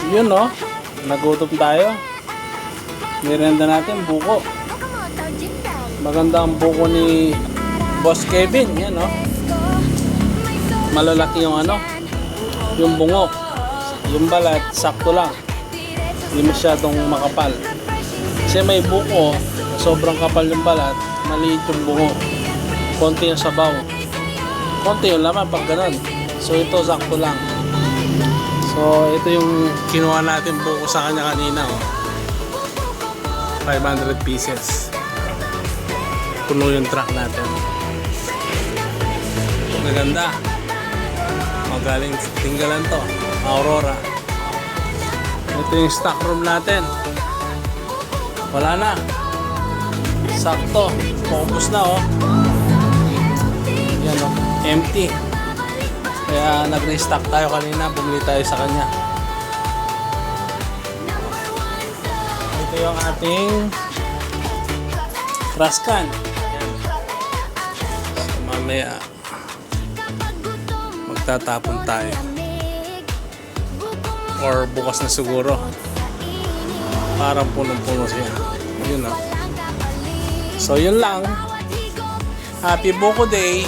Yun no, nagutom tayo. Merienda natin, buko. Maganda ang buko ni Boss Kevin. Yan no. Malalaki yung ano, yung bungo. Yung balat, sakto lang. Hindi masyadong makapal. Kasi may buko, sobrang kapal yung balat, maliit yung bungo. Konti yung sabaw. Konti yung laman pag ganun. So ito, sakto lang. So ito yung kinuha natin buko sa kanya kanina. Oh. 500 pieces. Puno yung truck natin. Maganda. Magaling tinggalan to. Aurora. Ito yung stock room natin. Wala na. Sakto. Focus na oh. Yan oh. Empty. Kaya nag-restock tayo kanina. Bumili tayo sa kanya. Ito yung ating trash can. Yan. So mamaya magtatapon tayo. Or bukas na siguro. Parang punong-puno siya. Yun o. So yun lang. Happy Buko Day.